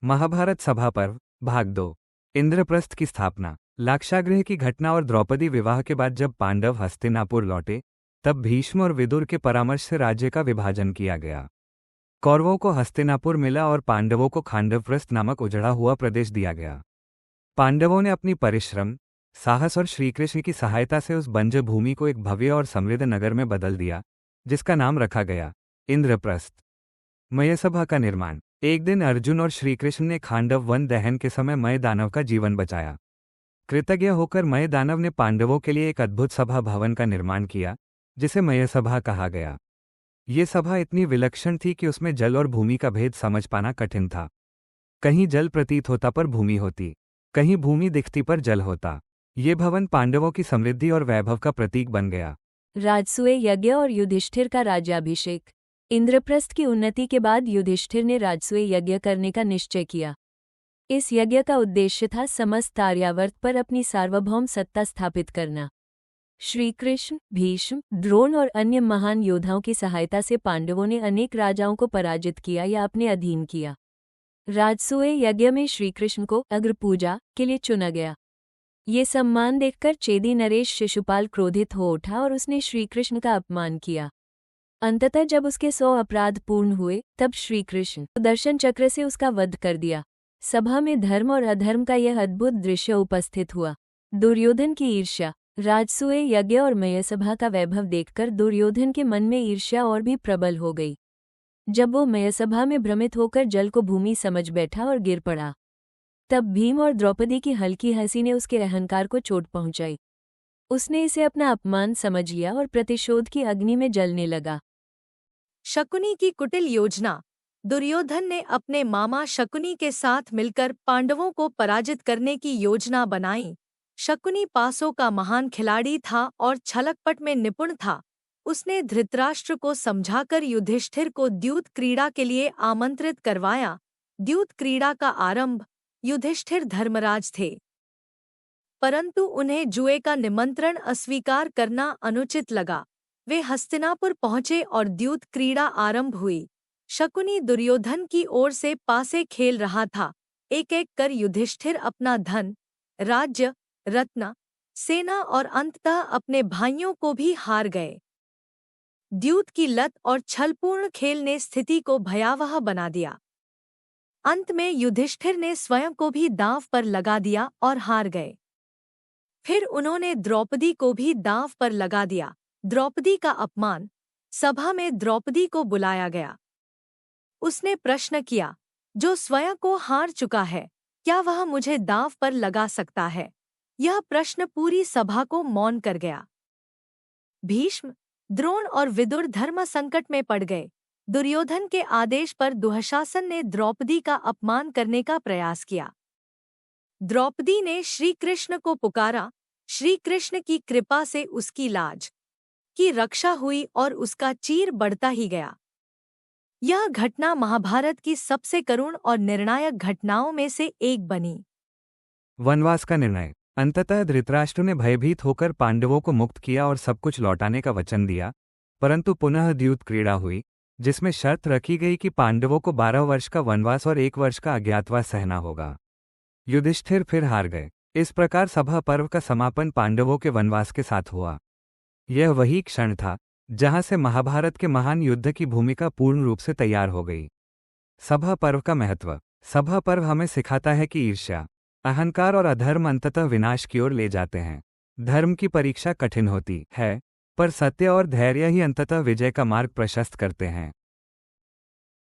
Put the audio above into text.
महाभारत सभा पर्व भाग 2। इंद्रप्रस्थ की स्थापना। लाक्षागृह की घटना और द्रौपदी विवाह के बाद जब पांडव हस्तिनापुर लौटे, तब भीष्म और विदुर के परामर्श से राज्य का विभाजन किया गया। कौरवों को हस्तिनापुर मिला और पांडवों को खांडवप्रस्थ नामक उजड़ा हुआ प्रदेश दिया गया। पांडवों ने अपनी परिश्रम, साहस और श्रीकृष्ण की सहायता से उस बंजर भूमि को एक भव्य और समृद्ध नगर में बदल दिया, जिसका नाम रखा गया इंद्रप्रस्थ। मयसभा का निर्माण। एक दिन अर्जुन और श्रीकृष्ण ने खांडव वन दहन के समय मय दानव का जीवन बचाया। कृतज्ञ होकर मय दानव ने पांडवों के लिए एक अद्भुत सभा भवन का निर्माण किया, जिसे मयसभा कहा गया। ये सभा इतनी विलक्षण थी कि उसमें जल और भूमि का भेद समझ पाना कठिन था। कहीं जल प्रतीत होता पर भूमि होती, कहीं भूमि दिखती पर जल होता। ये भवन पांडवों की समृद्धि और वैभव का प्रतीक बन गया। राजसूय यज्ञ और युधिष्ठिर का राज्याभिषेक। इंद्रप्रस्थ की उन्नति के बाद युधिष्ठिर ने राजसूय यज्ञ करने का निश्चय किया। इस यज्ञ का उद्देश्य था समस्त आर्यावर्त पर अपनी सार्वभौम सत्ता स्थापित करना। श्रीकृष्ण, भीष्म, द्रोण और अन्य महान योद्धाओं की सहायता से पांडवों ने अनेक राजाओं को पराजित किया या अपने अधीन किया। राजसूय यज्ञ में श्रीकृष्ण को अग्र पूजा के लिए चुना गया। ये सम्मान देखकर चेदी नरेश शिशुपाल क्रोधित हो उठा और उसने श्रीकृष्ण का अपमान किया। अंततः जब उसके 100 अपराध पूर्ण हुए, तब श्रीकृष्ण दर्शन चक्र से उसका वध कर दिया। सभा में धर्म और अधर्म का यह अद्भुत दृश्य उपस्थित हुआ। दुर्योधन की ईर्ष्या। राजसूय यज्ञ और मयसभा का वैभव देखकर दुर्योधन के मन में ईर्ष्या और भी प्रबल हो गई। जब वो मयसभा में भ्रमित होकर जल को भूमि समझ बैठा और गिर पड़ा, तब भीम और द्रौपदी की हल्की हंसी ने उसके अहंकार को चोट पहुंचाई। उसने इसे अपना अपमान समझ लिया और प्रतिशोध की अग्नि में जलने लगा। शकुनी की कुटिल योजना। दुर्योधन ने अपने मामा शकुनी के साथ मिलकर पांडवों को पराजित करने की योजना बनाई। शकुनी पासों का महान खिलाड़ी था और छलकपट में निपुण था। उसने धृतराष्ट्र को समझाकर युधिष्ठिर को द्यूत क्रीड़ा के लिए आमंत्रित करवाया। द्यूत क्रीड़ा का आरंभ युधिष्ठिर धर्मराज थे, परंतु उन्हें जुए का निमंत्रण अस्वीकार करना अनुचित लगा। वे हस्तिनापुर पहुंचे और द्यूत क्रीड़ा आरंभ हुई। शकुनी दुर्योधन की ओर से पासे खेल रहा था। एक एक कर युधिष्ठिर अपना धन, राज्य, रत्न, सेना और अंततः अपने भाइयों को भी हार गए। द्यूत की लत और छलपूर्ण खेल ने स्थिति को भयावह बना दिया। अंत में युधिष्ठिर ने स्वयं को भी दांव पर लगा दिया और हार गए। फिर उन्होंने द्रौपदी को भी दांव पर लगा दिया। द्रौपदी का अपमान। सभा में द्रौपदी को बुलाया गया। उसने प्रश्न किया, जो स्वयं को हार चुका है, क्या वह मुझे दांव पर लगा सकता है? यह प्रश्न पूरी सभा को मौन कर गया। भीष्म, द्रोण और विदुर धर्म संकट में पड़ गए। दुर्योधन के आदेश पर दुःशासन ने द्रौपदी का अपमान करने का प्रयास किया। द्रौपदी ने श्री कृष्ण को पुकारा। श्री कृष्ण की कृपा से उसकी लाज की रक्षा हुई और उसका चीर बढ़ता ही गया। यह घटना महाभारत की सबसे करुण और निर्णायक घटनाओं में से एक बनी। वनवास का निर्णय। अंततः धृतराष्ट्र ने भयभीत होकर पांडवों को मुक्त किया और सब कुछ लौटाने का वचन दिया, परंतु पुनः द्यूत क्रीड़ा हुई, जिसमें शर्त रखी गई कि पांडवों को 12 वर्ष का वनवास और 1 वर्ष का अज्ञातवास सहना होगा। युधिष्ठिर फिर हार गए। इस प्रकार सभा पर्व का समापन पांडवों के वनवास के साथ हुआ। यह वही क्षण था जहां से महाभारत के महान युद्ध की भूमिका पूर्ण रूप से तैयार हो गई। सभा पर्व का महत्व। सभा पर्व हमें सिखाता है कि ईर्ष्या, अहंकार और अधर्म अंततः विनाश की ओर ले जाते हैं। धर्म की परीक्षा कठिन होती है, पर सत्य और धैर्य ही अंततः विजय का मार्ग प्रशस्त करते हैं।